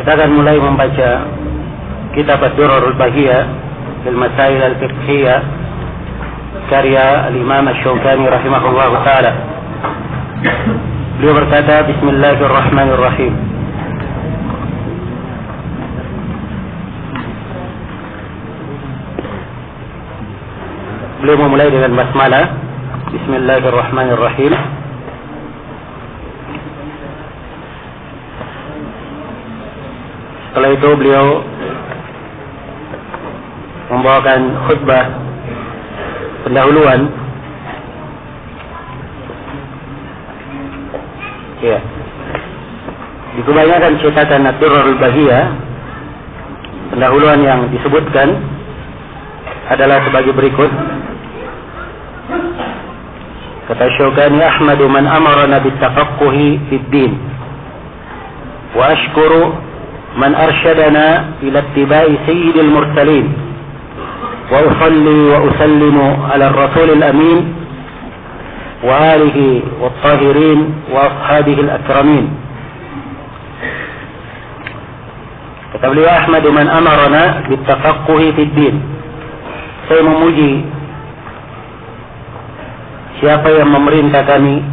Kita akan mulai membaca kitab Ad-Durarul Bahiyah fil Masail al-Fiqhiyah karya al-Imam Asy-Syaukani rahimahullah taala. Beliau berkata, Bismillahirrahmanirrahim. Beliau memulai dengan basmalah. Bismillahirrahmanirrahim. Setelah itu beliau membawakan khutbah pendahuluan. Ya. Di kebanyakan cetakan Ad-Durarul Bahiyah, pendahuluan yang disebutkan adalah sebagai berikut. Kata Syaukani, Ahmadu man amarana bitafaqquhi fid din wa ashkuru man arsyadana ila ittiba'i sayyidil mursalin wa usalli wa usallimu ala ar-rasulil amin wa alihi wat-tahirin wa ashabihi al-akramin. Kata beliau, Ahmadu man amarana bitafaqquhi fid din. Saya memuji siapa yang memerintah kami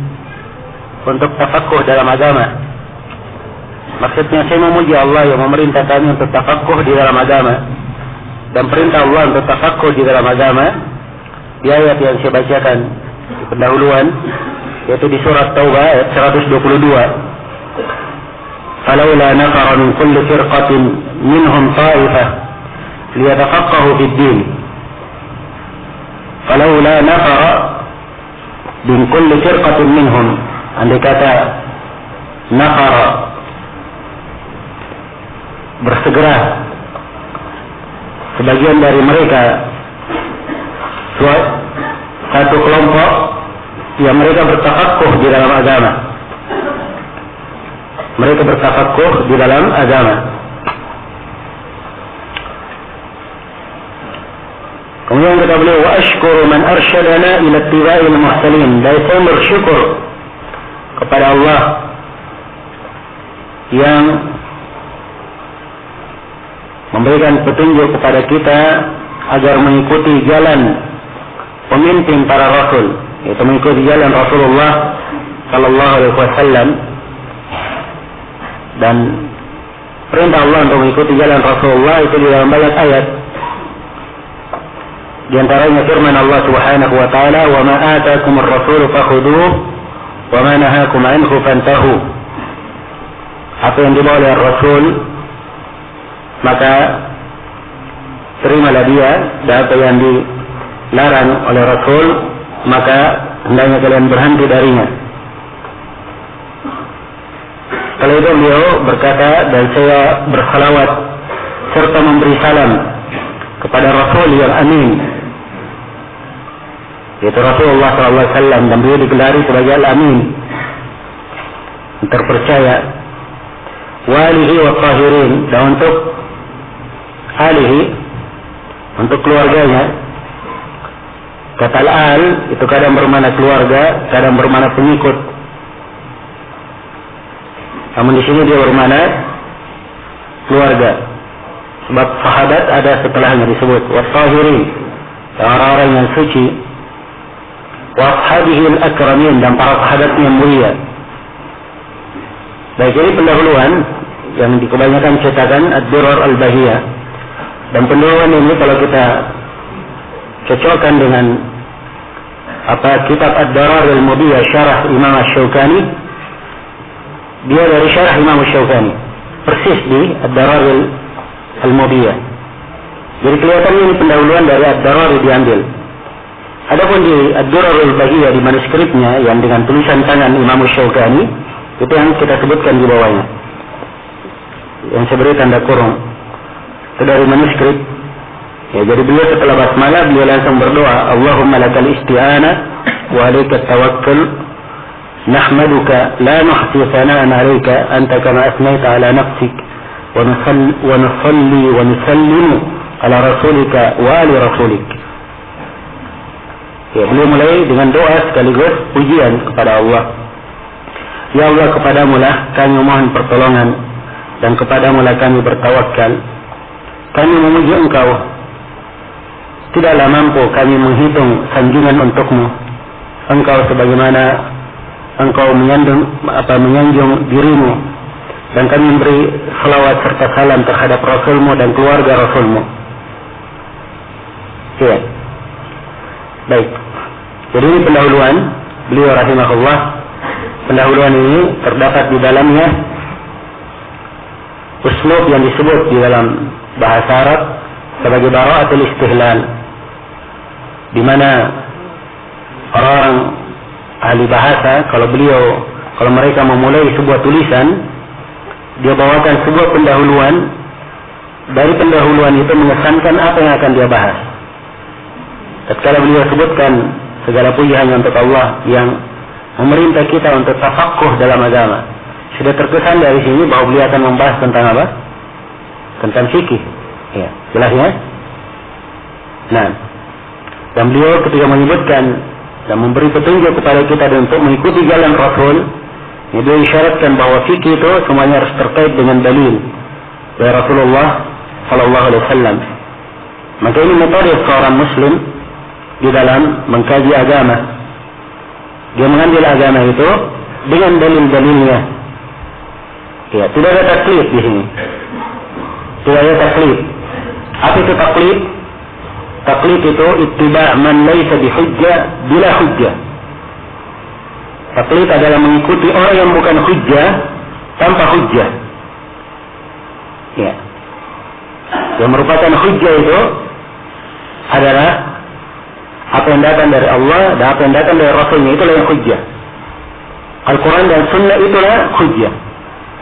untuk tafaqquh dalam agama. Maksudnya saya memuji Allah yang memerintah kami untuk tafaqquh di dalam agama. Dan perintah Allah untuk tafaqquh di dalam agama di ayat yang saya bacakan di pendahuluan, yaitu di surat Taubah ayat 122. Falaula nafara min kulli firqatin minhum ta'ifah liyatafaqahu fid din. Falaula nafara min kulli firqatin minhum, andai kata nafara bersegera sebagian dari mereka, satu kelompok yang mereka bertafaqquh di dalam agama. Mereka bertafaqquh di dalam agama. Kemudian kata beliau, wa ashkuru man arsyadana ila ittiba'il mursalin. Dan saya bersyukur kepada Allah yang memberikan petunjuk kepada kita agar mengikuti jalan pemimpin para rasul, yaitu mengikuti jalan Rasulullah sallallahu alaihi wasallam. Dan perintah Allah untuk mengikuti jalan Rasulullah itu di dalam banyak ayat. Di antaranya firman Allah Subhanahu wa taala, "Wa ma ataakumur rasulu fakhuduhu wa ma nahakum anhu fantahu." Apa yang dibawa oleh Rasul maka terimalah dia, dan apa yang dilarang oleh Rasul maka hendaknya kalian berhenti darinya. Kalau itu beliau berkata, dan saya bersalawat serta memberi salam kepada Rasul yang amin, yaitu Rasulullah SAW, dan beliau digelari sebagai Al-Amin, terpercaya. Wa alihi wa tahirin, dan untuk alihi, untuk keluarganya. Kata al itu kadang bermakna keluarga, kadang bermakna pengikut. Namun di sini dia bermakna keluarga. Sebab sahabat ada setelahnya disebut wattahirin, orang-orang yang suci, wa ashabihi al-akramin, dan para sahabatnya yang mulia. Baik, jadi pendahuluan yang dikebanyakan cetakan Ad-Durar al-Bahiyah. Dan pendahuluan ini kalau kita cocokkan dengan kitab Ad-Durar al-Mubiyah syarah Imam Asy-Syaukani, dia dari syarah Imam Asy-Syaukani persis di Ad-Durar al-Mubiyah. Jadi kelihatannya ini pendahuluan dari Ad-Durar diambil. Adapun di Ad-Durar al-Bahiyah di manuskripnya yang dengan tulisan tangan Imam Asy-Syaukani, itu yang kita sebutkan di bawahnya, yang saya beri tanda kurung, itu dari manuskrip. Ya, jadi beliau setelah basmalah beliau langsung berdoa, Allahumma lakal isti'anah wa alaika tawakkul, nahmaduka la nuhsi thana'an 'alaika anta kama asnaita 'ala nafsik, wa nusalli wa nusallimu 'ala rasulika wa ali rasulik. Ya, beliau mulai dengan doa sekaligus pujian kepada Allah. Ya Allah, kepadamu lah kami mohon pertolongan. dan kepadamu-lah kami bertawakal. Kami memuji Engkau, tidaklah mampu kami menghitung sanjungan untukmu. Engkau sebagaimana Engkau menyanjung dirimu, dan kami memberi salawat serta salam terhadap Rasulmu dan keluarga Rasulmu. Ya. Baik. Jadi ini pendahuluan beliau rahimahullah. Pendahuluan ini terdapat di dalamnya uslub yang disebut di dalam bahasa Arab sebagai bara'atul istihlal, di mana orang ahli bahasa kalau mereka memulai sebuah tulisan, dia bawakan sebuah pendahuluan. Dari pendahuluan itu mengesankan apa yang akan dia bahas. Tatkala beliau sebutkan segala puji hanya untuk Allah yang memerintah kita untuk tafaqquh dalam agama, sudah terkesan dari sini bahwa beliau akan membahas tentang apa? Tentang fikih. Ya, jelas ya? Nah, dan beliau ketika menyebutkan dan memberi petunjuk kepada kita untuk mengikuti jalan Rasul, dia isyaratkan bahwa fikih itu semuanya harus terkait dengan dalil dari Rasulullah sallallahu alaihi wasallam. Maka ini metode seorang muslim di dalam mengkaji agama. Dia mengambil agama itu dengan dalil-dalilnya. Ya, tidak ada taklid di sini. Tidak ada taklid. Apa itu taklid? Taklid itu ittiba' man laysa bihujjah bila hujjah. Taklid adalah mengikuti orang yang bukan hujjah tanpa hujjah. Ya. Yang merupakan hujjah itu adalah apa yang datang dari Allah dan apa yang datang dari Rasulnya, itulah yang hujjah. Al-Quran dan Sunnah itulah hujjah.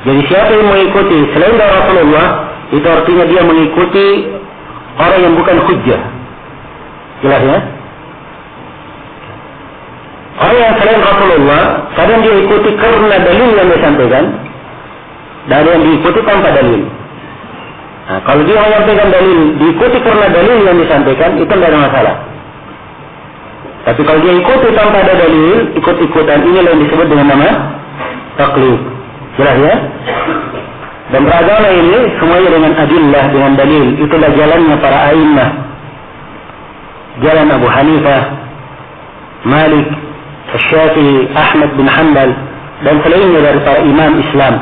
Jadi siapa yang mengikuti selain dari Rasulullah, itu artinya dia mengikuti orang yang bukan hujjah. Jelas ya? Orang yang selain Rasulullah, kadang dia ikuti karena dalil yang disampaikan, dan ada yang diikuti tanpa dalil. Nah, kalau dia menyampaikan dalil, diikuti karena dalil yang disampaikan, itu tidak ada masalah. Tapi kalau dia ikuti tanpa ada dalil, ikut-ikutan, inilah yang disebut dengan nama taklid. Jelas ya? Dan beragama ini semuanya dengan adillah, dengan dalil. Itulah jalannya para a'immah. Jalan Abu Hanifah, Malik, Syafi'i, Ahmad bin Hanbal, dan selainnya dari para imam Islam.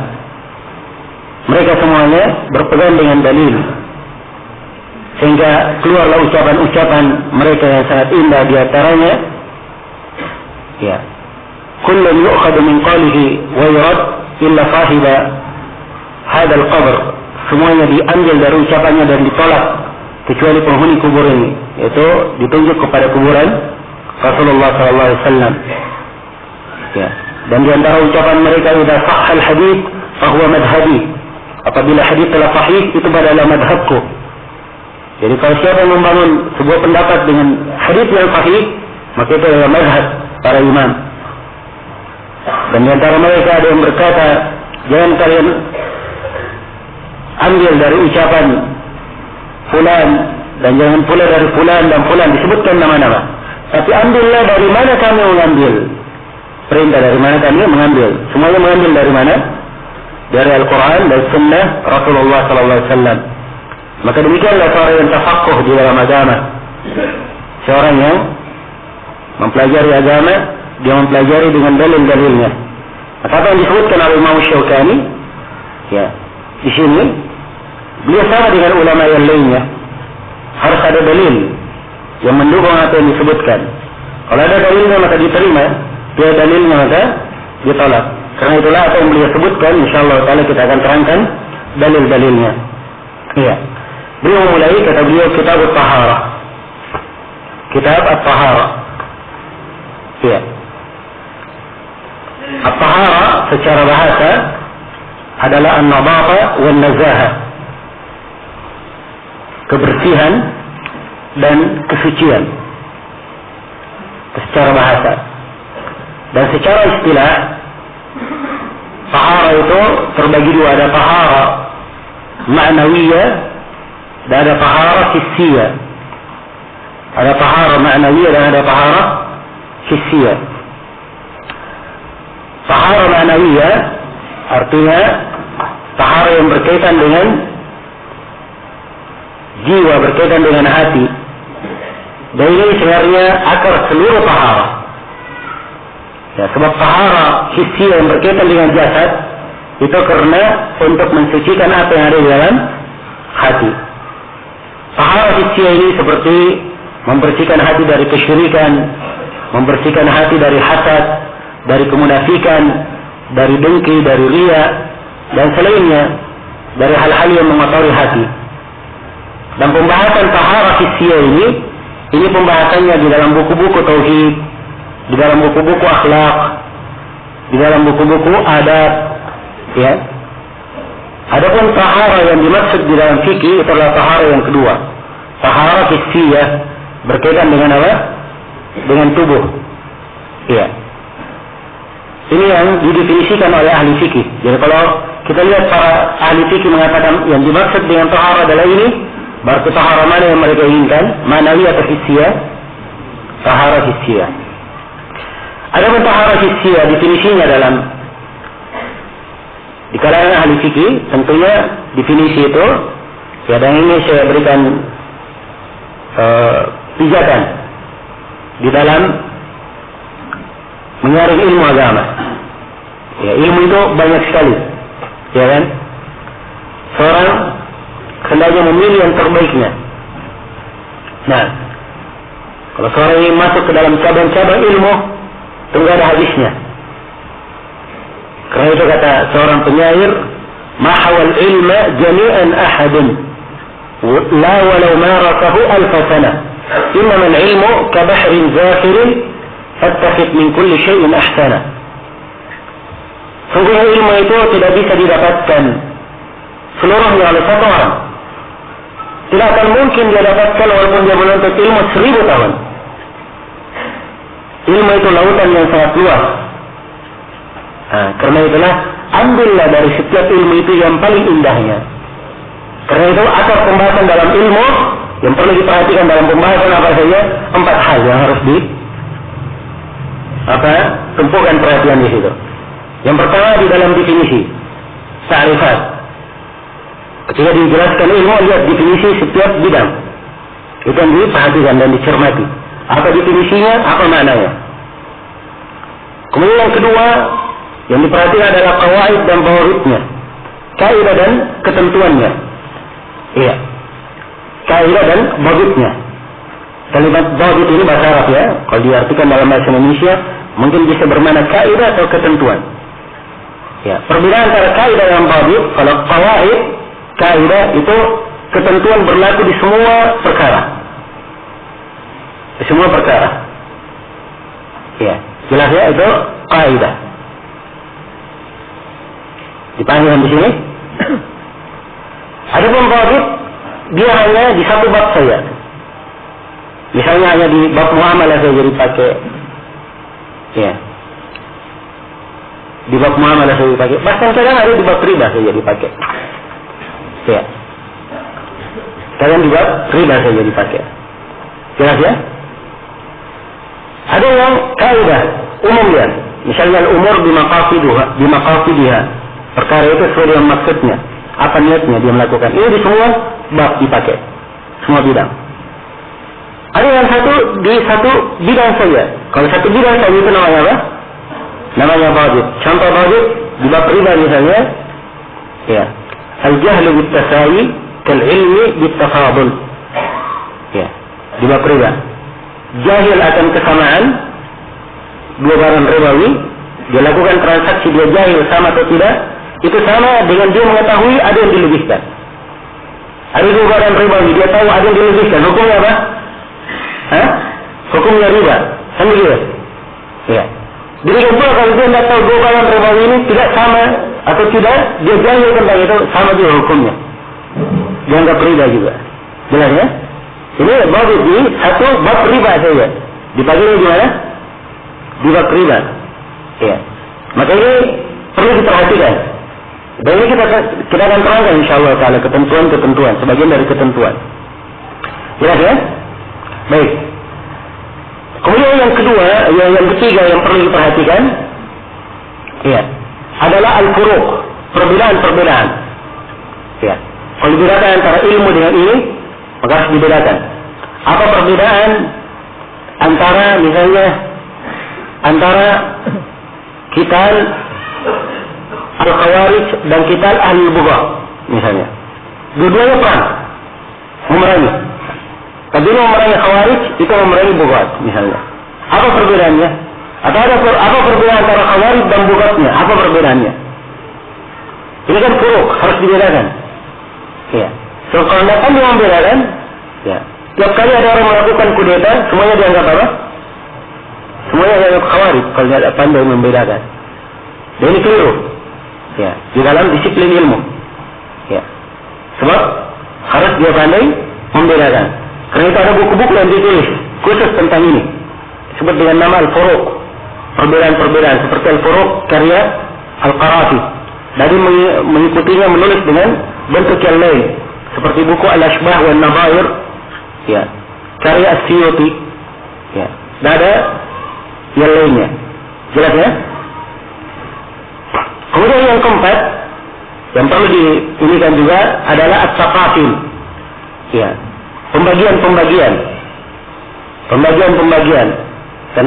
Mereka semuanya berpegang dengan dalil, sehingga keluarlah ucapan-ucapan mereka yang sangat indah. Di antaranya, ya, kullun yu'khadu min qawlihi wa yurad illa sahiba hadzal qabr. Semuanya diambil dari ucapannya dan ditolak kecuali penghuni kubur ini, yaitu ditunjuk kepada kuburan Rasulullah SAW. Ya. Dan di antara ucapan mereka, idza sahhal hadits fa huwa madhhabi. Apabila hadis telah sahih, itu adalah madhabku. Jadi kalau siapa yang membangun sebuah pendapat dengan hadis yang sahih, maka itu adalah madhab para imam. Dan di antara mereka ada yang berkata, jangan kalian ambil dari ucapan fulan, dan jangan pula dari fulan dan fulan, disebutkan nama-nama. Tapi ambillah dari mana kami mengambil. Perintah dari mana kami mengambil. Semuanya mengambil dari mana? Dari Al-Quran dan Sunnah Rasulullah SAW. Maka demikianlah seorang yang tafaqquh di dalam agama. Seorang yang mempelajari agama, dia mempelajari dengan dalil-dalilnya. Maka apa yang disebutkan oleh Imam Syaukani, ya, di sini beliau sama dengan ulama yang lainnya. Harus ada dalil yang mendukung apa yang disebutkan. Kalau ada dalilnya maka diterima, tidak dalilnya maka ditolak. Karena itulah apa yang beliau sebutkan, insyaallah taala kita akan terangkan dalil-dalilnya. Iya. Beliau memulai, kata beliau, kitab at-taharah. Kitab at-taharah. Iya. At-taharah secara bahasa adalah an-nadhafa wan-nazaha. Kebersihan dan kesucian. Secara bahasa. Dan secara istilah, tahara itu terbagi dua, ada tahara ma'nawiyah dan ada tahara hissiyah. Ada tahara ma'nawiyah dan ada tahara hissiyah. Tahara ma'nawiyah artinya tahara yang berkaitan dengan jiwa, berkaitan dengan hati. Dan ini sebenarnya akar seluruh tahara. Ya, sebab tahara hissiyah yang berkaitan dengan jasad itu karena untuk mensucikan apa yang ada di dalam hati. Tahara hissiyah ini seperti membersihkan hati dari kesyirikan, membersihkan hati dari hasad, dari kemunafikan, dari dengki, dari riya, dan selainnya dari hal-hal yang mengotori hati. Dan pembahasan tahara hissiyah ini pembahasannya di dalam buku-buku tauhid, di dalam buku-buku akhlak, di dalam buku-buku adab, ya. Adapun tahara yang dimaksud di dalam fikih itu adalah tahara yang kedua, tahara hissiyah, berkaitan dengan apa? Dengan tubuh. Ya. Ini yang didefinisikan oleh ahli fikih. Jadi kalau kita lihat para ahli fikih mengatakan yang dimaksud dengan tahara adalah ini, berarti tahara mana yang mereka inginkan? Manawi atau hissiyah? Tahara hissiyah. Adapun tahara hissiyah definisinya dalam di kalangan ahli fikih, tentunya definisi itu ya, dan ini saya berikan pijakan di dalam menyaring ilmu agama. Ya, ilmu itu banyak sekali, ya kan? Seorang hendaknya memilih yang terbaiknya. Nah, kalau seorang ingin masuk ke dalam cabang-cabang ilmu, tunggu ada habisnya. Karena itu kata seorang penyair, mahawal ilma jami'an ahadun la walau marakahu alfa sana, innama al-ilmu kabahrin zafirin fattakhid min kulli syai'in ahsana. Sungguhnya ilmu itu tidak bisa didapatkan seluruhnya oleh satu orang. Tidak akan mungkin dia dapatkan walaupun dia menuntut ilmu 1000 tahun. Ilmu itu lautan yang sangat luas. Karena itulah ambillah dari setiap ilmu itu yang paling indahnya. Karena itu akar pembahasan dalam ilmu yang perlu diperhatikan dalam pembahasan apa saja, 4 hal yang harus tumpukan perhatian di situ. Yang pertama di dalam definisi, ta'rifat. Ketika dijelaskan ilmu, lihat definisi setiap bidang. Itu yang diperhatikan dan dicermati. Apa definisinya, apa maknanya. Kemudian yang kedua, yang diperhatikan adalah qawaid dan bawaritnya, kaidah dan ketentuannya. Iya, kaidah dan bawaritnya. Kalimat bawarit ini bahasa Arab ya. Kalau diartikan dalam bahasa Indonesia, mungkin bisa bermakna kaidah atau ketentuan. Ya, perbedaan antara kaidah dan bawarit, kalau qawaid, kaidah itu ketentuan berlaku di semua perkara. Di semua perkara. Ya, jelas ya, itu kaidah. Dipahami di sini? Adapun bawarit, dia hanya di satu bab saja. Misalnya hanya di bab muamalah saja dipakai. Ya. Di bab muamalah saja dipakai. Bahkan kadang ada di bab riba saja dipakai. Ya. Kadang di bab riba saja dipakai. Jelas ya? Ada yang kaidah umumnya. Misalnya al-umur bimaqasidiha. Perkara itu sesuai dengan maksudnya. Apa niatnya dia melakukan. Ini di semua bab dipakai. Semua bidang. Ada yang di satu bidang saja. Kalau satu bidang saja itu namanya apa? Namanya bawarit. Contoh bawarit di bab riba misalnya. Ya. Al-jahlu bit-tasawi kal-ilmi bit-tafadul. Ya. Di bab riba. Jahil akan kesamaan dua barang ribawi, dia lakukan transaksi, dia jahil sama atau tidak, itu sama dengan dia mengetahui ada yang dilebihkan. Ada dua barang ribawi, dia tahu ada yang dilebihkan. Hukumnya apa? Hukumnya riba. Kan begitu? Ya. Jadi pula kalau dia tidak tahu dua barang ribawi ini tidak sama atau tidak, dia jahil tentang itu, sama juga hukumnya. Dianggap riba juga. Jelas ya? Ini baru di satu bab riba saja. Dipakai gimana? Di bab riba. Ya. Maka ini perlu diperhatikan. Dan ini kita akan terangkan insyaallah taala ketentuan-ketentuan, sebagian dari ketentuan. Jelas ya? Baik. Kemudian yang kedua, yang ketiga yang perlu diperhatikan, ya, adalah al-furuq, perbedaan-perbedaan. Ya. Kalau dibedakan antara ilmu dengan ini, maka harus dibedakan. Apa perbedaan antara misalnya antara qital al-khawarij dan qital ahli bugha misalnya. Dua-duanya perang, memerangi. Tapi ini memerangi khawarij, itu memerangi bugha misalnya. Apa perbedaannya? Atau apa perbedaan antara khawarij dan bughatnya? Apa perbedaannya? Ini kan furuk, harus dibedakan. Ya. So, kalau tidak dia membedakan, ya. Tiap kali ada orang melakukan kudeta, semuanya dianggap apa? Semuanya dianggap khawarij kalau tidak pandai membedakan. Dan ini keliru. Ya. Di dalam disiplin ilmu. Ya. Sebab harus dia pandai membedakan. Karena itu ada buku-buku yang ditulis khusus tentang ini. Disebut dengan nama Al-Furuq. Perbedaan-perbedaan seperti Al-Furuq karya Al-Qarafi. Jadi mengikutinya menulis dengan bentuk yang lain. Seperti buku Al-Ashbah wa Nabair. Ya. Karya As-Suyuti. Ya. Dan ada yang lainnya. Jelas ya? Kemudian yang keempat, yang perlu diinikan juga adalah At-Tafafil. Ya. Pembagian-pembagian. Dan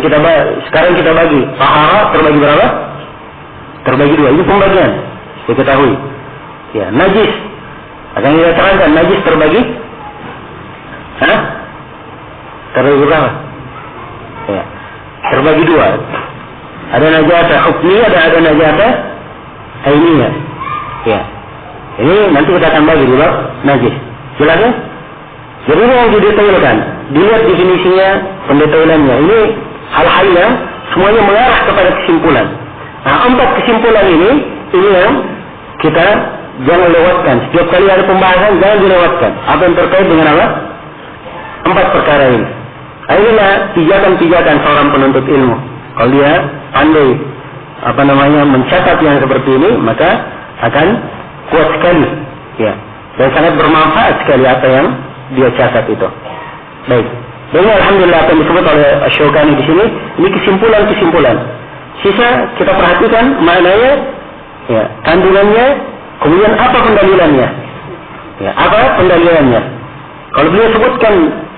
sekarang kita bagi. Tahara terbagi berapa? Terbagi dua. Ini pembagian. Diketahui. Ya, najis. Akan kita terangkan najis terbagi. Terbagi berapa? Ya. Terbagi dua. Ada najasa hukmi, ada najasa ainiyah. Ya. Ini nanti kita akan bagi dulu najis. Jelas ya? Jadi ini yang didetailkan. Dilihat definisinya, pendetailannya. Ini hal-hal yang semuanya mengarah kepada kesimpulan. Nah, 4 kesimpulan ini yang kita jangan lewatkan. Setiap kali ada pembahasan, jangan dilewatkan. Apa yang terkait dengan apa? 4 perkara ini. Nah, inilah pijakan-pijakan seorang penuntut ilmu. Kalau dia pandai mencatat yang seperti ini, maka akan kuat sekali. Ya. Dan sangat bermanfaat sekali apa yang dia catat itu. Baik. Dan alhamdulillah apa yang disebut oleh Asy-Syaukani di sini, ini kesimpulan-kesimpulan. Sisa kita perhatikan maknanya, ya, kandungannya, kemudian apa pendalilannya. Ya, apa pendalilannya. Kalau beliau sebutkan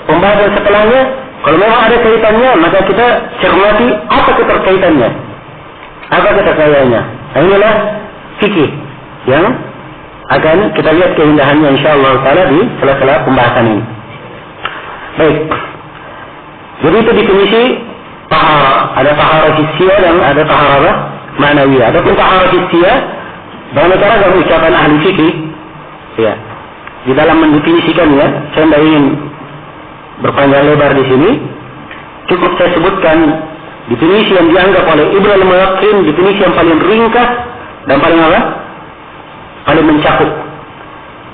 pembahasan setelahnya, kalau memang ada kaitannya, maka kita cermati apa keterkaitannya. Apa keterkaitannya. Nah, inilah fikih yang akan kita lihat keindahannya insyaallah taala di sela-sela pembahasan ini. Baik. Jadi itu definisi tahara. Ada tahara hissiyah dan ada tahara ma'nawiyah. Adapun tahara hissiyah dalam cara dalam ucapan ahli fikih, ya. Di dalam mendefinisikannya, saya tidak ingin berpanjang lebar di sini. Cukup saya sebutkan definisi yang dianggap oleh Ibnu al-Mulaqqin, definisi yang paling ringkas dan paling apa? Paling mencakup.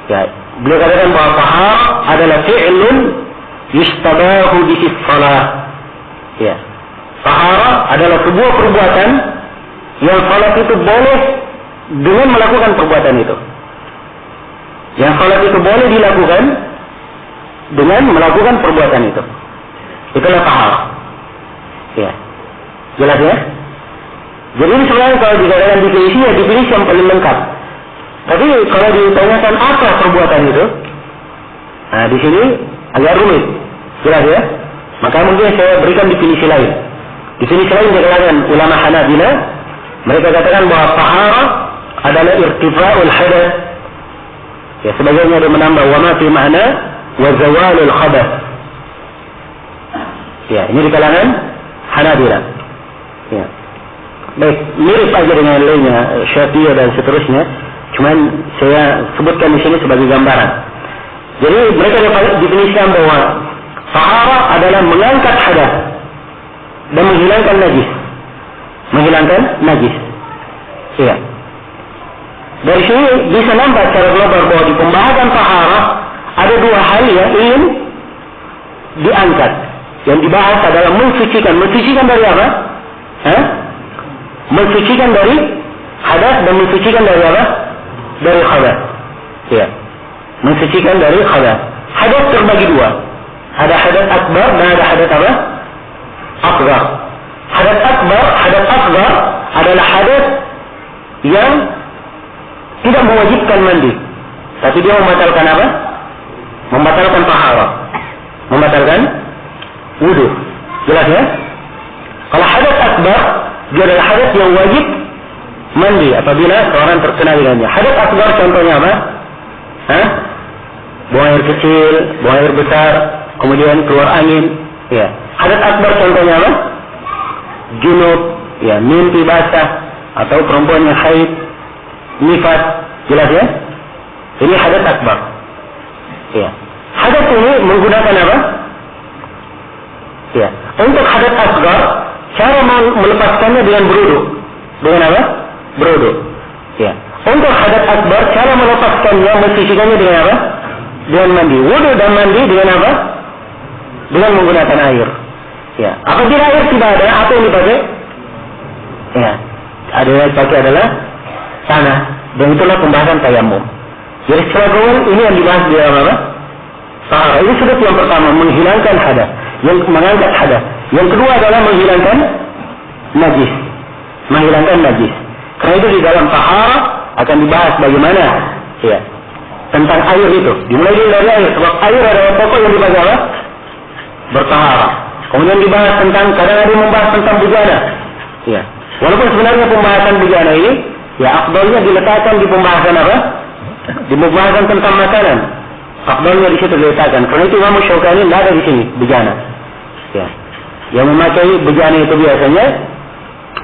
Ya, beliau katakan bahwa tahara adalah fi'lun yustabahu bihi shalah. Ya. Tahara adalah sebuah perbuatan yang salat itu boleh dengan melakukan perbuatan itu. Yang salat itu boleh dilakukan dengan melakukan perbuatan itu. Itulah tahara. Ya. Jelas ya? Jadi ini sebenarnya kalau dikatakan definisi, ya definisi yang paling lengkap. Tapi kalau ditanyakan apa perbuatan itu, nah di sini agak rumit. Jelas ya? Maka mungkin saya berikan definisi lain. Definisi lain dari kalangan ulama Hanabilah, mereka katakan bahwa tahara adalah irtifa'ul hadath. Ya, sebagiannya ada menambah wa ma fi ma'na wa zawalul khabath. Ya, ini di kalangan Hanabilah. Ya. Baik, mirip aja dengan yang lainnya, Syafi'iyah dan seterusnya. Cuman saya sebutkan di sini sebagai gambaran. Jadi mereka definisikan bahwa tahara adalah mengangkat hadas dan menghilangkan najis. Menghilangkan najis. Iya. Dari sini bisa nampak secara global bahwa di pembahasan tahara ada 2 hal yang ingin diangkat. Yang dibahas adalah mensucikan. Mensucikan dari apa? Mensucikan dari hadas dan mensucikan dari apa? Dari khabath. Ya. Mensucikan dari khabath. Hadas terbagi 2. Ada hadas akbar dan ada hadas apa? Asghar. Hadas asghar adalah hadas yang tidak mewajibkan mandi. Tapi dia membatalkan apa? Membatalkan taharah. Membatalkan wudu. Jelas ya? Kalau hadas akbar, dia adalah hadas yang wajib mandi apabila seorang terkena dengannya. Hadas akbar contohnya apa? Buang air kecil, buang air besar, kemudian keluar angin. Ya. Hadas akbar contohnya apa? Junub, ya, mimpi basah, atau perempuan yang haid, nifas. Jelas ya? Ini hadas akbar. Ya. Hadas ini menggunakan apa? Ya. Untuk hadas akbar, cara melepaskannya dengan berwudu. Dengan apa? Berwudu. Ya. Untuk hadas akbar, cara melepaskannya, mensucikannya dengan apa? Dengan mandi. Wudu dan mandi dengan apa? Dengan menggunakan air. Ya. Apabila air tidak ada, apa yang dipakai? Ya. Ada yang dipakai adalah tanah. Dan itulah pembahasan tayamum. Jadi secara global ini yang dibahas di dalam apa? Taharah. Ini sudah yang pertama, menghilangkan hadas. Yang mengangkat hadas. Yang kedua adalah menghilangkan najis. Menghilangkan najis. Karena itu di dalam taharah akan dibahas bagaimana ya tentang air itu. Dimulai dari air. Sebab air adalah pokok yang dipakai apa? Bertaharah. Kemudian dibahas tentang, kadang ada yang membahas tentang bujana. Ya. Walaupun sebenarnya pembahasan bujana ini, ya afdalnya diletakkan di pembahasan apa? Di pembahasan tentang makanan. Afdalnya di situ diletakkan. Karena itu Imam Syaukani tidak ada di sini bujana. Ya. Yang memakai bujana itu biasanya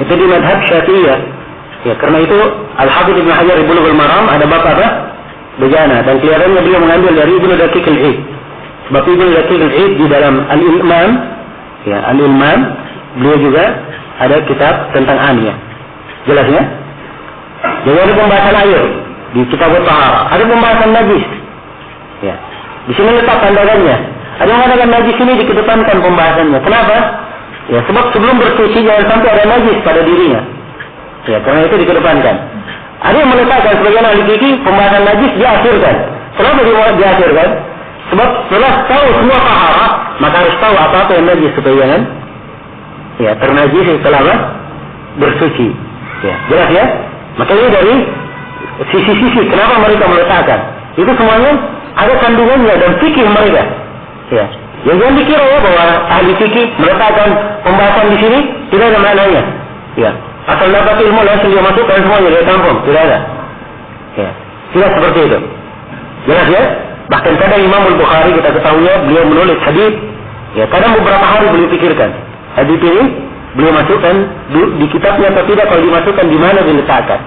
itu di madhab Syafi'iyah. Ya, karena itu Al-Hafidz Ibnu Hajar di Bulughul Maram ada bab apa? Bujana, dan kelihatannya beliau mengambil dari Ibnu Daqiq al-Id. Sebab Ibnu Daqiq al-Id di dalam Al-Ilmam, ya, Al-Ilmam, beliau juga ada kitab tentang aniyah. Jelas ya? Jadi ada pembahasan air di kitab Taharah, ada pembahasan najis. Ya. Di sini letak pandangannya. Ada yang mengatakan najis ini dikedepankan pembahasannya. Kenapa? Ya, sebab sebelum bersuci jangan sampai ada najis pada dirinya. Ya, karena itu dikedepankan. Ada yang meletakkan sebagian ahli fikih pembahasan najis diakhirkan. Kenapa diakhirkan? Sebab setelah tahu semua taharah, maka harus tahu apa-apa yang najis supaya jangan ya ternajis setelah bersuci. Ya, jelas ya? Maka ini dari sisi-sisi kenapa mereka meletakkan. Itu semuanya ada kandungannya dan fikih mereka. Ya. Yang jangan dikira ya bahwa ahli fikih meletakkan pembahasan di sini tidak ada maknanya. Ya. Asal dapat ilmu langsung dia masukkan semuanya dia tampung, tidak ada. Ya. Tidak seperti itu. Jelas ya? Bahkan kadang Imam Al-Bukhari kita ketahui beliau menulis hadis. Ya, kadang beberapa hari beliau pikirkan. Hadis ini beliau masukkan di kitabnya atau tidak, kalau dimasukkan di mana diletakkan.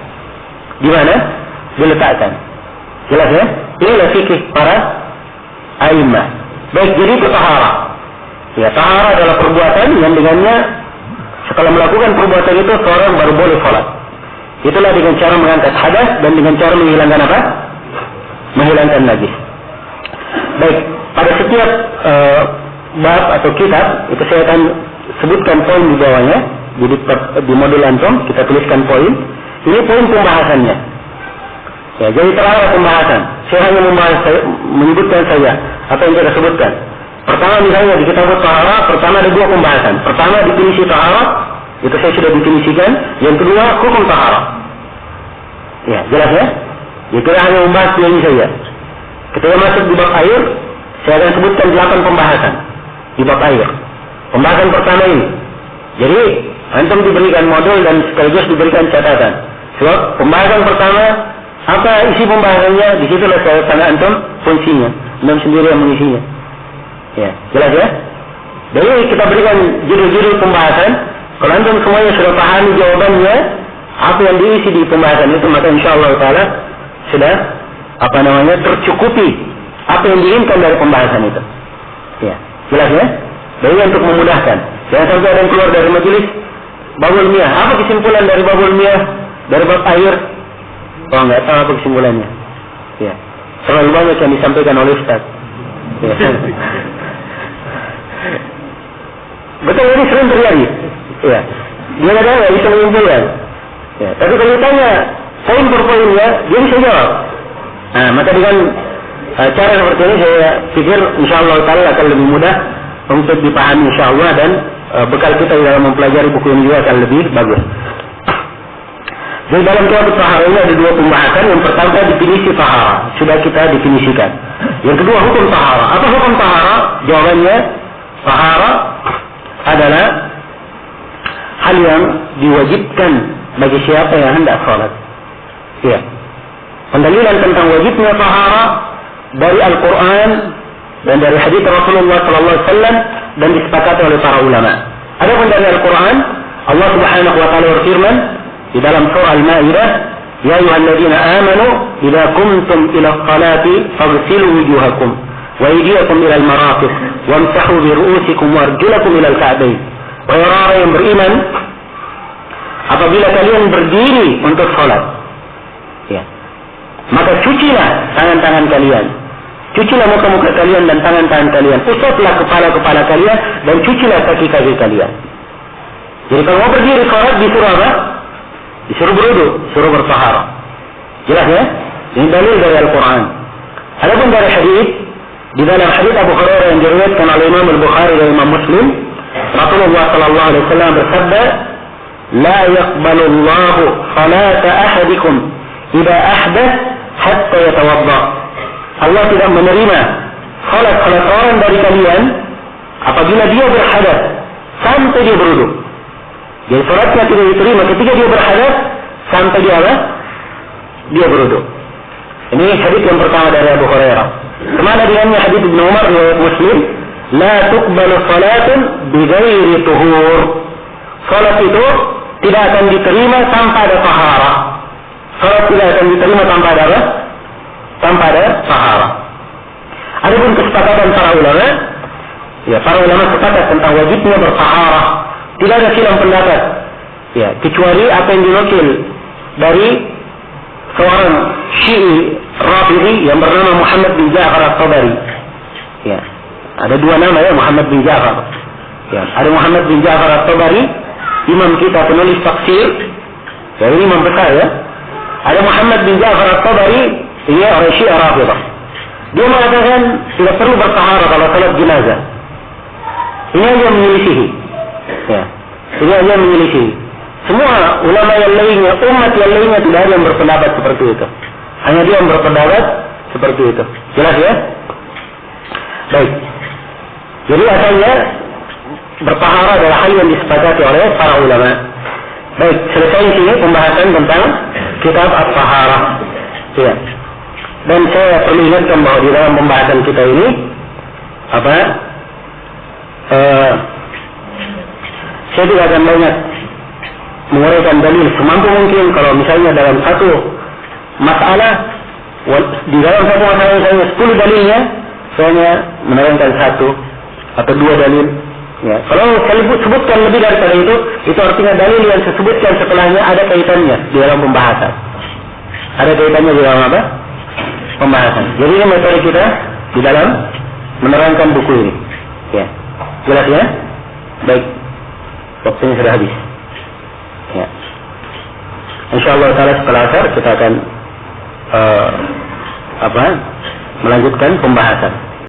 Di mana diletakkan. Jelas ya? Inilah fikih para a'immah. Baik, jadi itu taharah. Ya, taharah adalah perbuatan yang dengannya setelah melakukan perbuatan itu seorang baru boleh sholat. Itulah dengan cara mengangkat hadas dan dengan cara menghilangkan apa? Menghilangkan najis. Baik, pada setiap bab atau kitab itu saya akan sebutkan poin di bawahnya. Jadi di modul antum kita tuliskan poin. Ini poin pembahasannya. Ya, jadi terarah pembahasan. Saya hanya menyebutkan saja apa yang kita sebutkan. Pertama misalnya di kitab taharah, pertama ada dua pembahasan. Pertama definisi taharah, itu saya sudah definisikan. Yang kedua hukum taharah. Ya, jelas ya? Ya, kita hanya membahas ini saja. Ketika masuk di bab air, saya akan sebutkan 8 pembahasan di bab air. Pembahasan pertama ini. Jadi, antum diberikan modul dan sekaligus diberikan catatan. Sebab pembahasan pertama, apa isi pembahasannya? Di situlah saya tanya antum fungsinya. Antum sendiri yang mengisinya. Ya, jelas ya? Jadi kita berikan judul-judul pembahasan. Kalau antum semuanya sudah pahami jawabannya, apa yang diisi di pembahasan itu, maka insyaallah taala sudah tercukupi apa yang diinginkan dari pembahasan itu. Ya, jelas ya? Jadi untuk memudahkan. Jangan sampai ada yang keluar dari majelis babul miyah. Apa kesimpulan dari babul miyah? Dari bab air? Oh, enggak tahu apa kesimpulannya. Ya. Terlalu banyak yang disampaikan oleh Ustaz. Ya. Betul, ini sering terjadi. Ya. Dia kadang bisa menyimpulkan. Ya. Tapi kalau ditanya poin per poinnya, dia bisa jawab. Nah, maka dengan cara seperti ini saya pikir insyaallah taala akan lebih mudah untuk dipahami insyaallah, dan bekal kita dalam mempelajari buku ini juga akan lebih bagus. Jadi dalam kitab tahara ini ada dua pembahasan. Yang pertama definisi tahara, sudah kita definisikan. Yang kedua hukum tahara. Apa hukum tahara? Jawabannya, tahara adalah hal yang diwajibkan bagi siapa yang hendak salat. Ya. Pendalilan tentang wajibnya tahara dari Al-Quran dan dari hadits Rasulullah SAW dan disepakati oleh para ulama. Adapun dari Al-Quran, Allah Subhanahu wa taala berfirman di dalam surah Al-Maidah, "Ya ayyuhalladzina amanu idza qumtum ila sholati faghsilu wujuhakum wa aydiyakum ila al-marafiq wamsahu bi ru'usikum wa arjulakum ila al-ka'bayn." Wahai orang yang beriman, apabila kalian berdiri untuk salat, ya, maka cucilah tangan-tangan kalian, cucilah muka-muka kalian dan tangan-tangan kalian, usaplah kepala-kepala kalian dan cucilah kaki-kaki kalian. Jadi kalau mau berdiri salat disuruh apa? Disuruh berwudu, disuruh bertaharah. Jelas ya? Ini dalil dari Al-Quran. Adapun dari hadis, di dalam hadis Abu Hurairah yang diriwayatkan oleh Imam Al-Bukhari dan Imam Muslim, Rasulullah sallallahu alaihi wasallam bersabda, "La yaqbalu Allahu salata ahadikum idza ahdath hatta yatawadda." Allah tidak menerima salat orang dari kalian apabila dia berhadas sampai dia berwudu. Jadi salatnya tidak diterima ketika dia berhadas sampai dia apa? Dia berwudu. Ini hadis yang pertama dari Abu Hurairah. Kemana dengannya hadis Ibnu Umar riwayat Muslim, "La tuqbalu salatun bighairi tuhur." Salat itu tidak akan diterima tanpa ada taharah. Salat tidak akan diterima tanpa ada apa? Tanpa ada taharah. Adapun kesepakatan para ulama, ya para ulama sepakat tentang wajibnya bertaharah. Tidak ada silang pendapat, ya, kecuali apa yang dinukil dari seorang Syi'i Rafidhi yang bernama Muhammad bin Ja'far At-Tabari. Ya, ada dua nama ya, Muhammad bin Ja'far. Ya, ada Muhammad bin Ja'far At-Tabari, imam kita penulis tafsir, ya ini imam besar ya. Ada Muhammad bin Ja'far At-Tabari, ini orang Syi'i Rafidhi. Dia mengatakan tidak perlu bertaharah kalau salat jenazah. Ini yang menyelisihi. Ya, ini hanya menyelisih. Semua ulama yang lainnya, umat yang lainnya tidak ada yang berpendapat seperti itu. Hanya dia yang berpendapat seperti itu. Jelas ya? Baik. Jadi asalnya bertaharah adalah hal yang disepakati oleh para ulama. Baik, selesai di sini pembahasan tentang kitab At-Taharah. Ya. Dan saya perlu ingatkan bahwa di dalam pembahasan kita ini saya tidak akan banyak menguraikan dalil semampu mungkin. Kalau misalnya dalam satu masalah, di dalam satu masalah saya 10 dalilnya, saya menerangkan satu atau dua dalil. Ya. Kalau saya sebutkan lebih daripada itu artinya dalil yang saya sebutkan setelahnya ada kaitannya di dalam pembahasan. Ada kaitannya di dalam apa? Pembahasan. Jadi ini metode kita di dalam menerangkan buku ini. Ya. Jelas ya? Baik. Waktunya sudah habis. Ya. InsyaAllah ta'ala setelah asar kita akan melanjutkan pembahasan.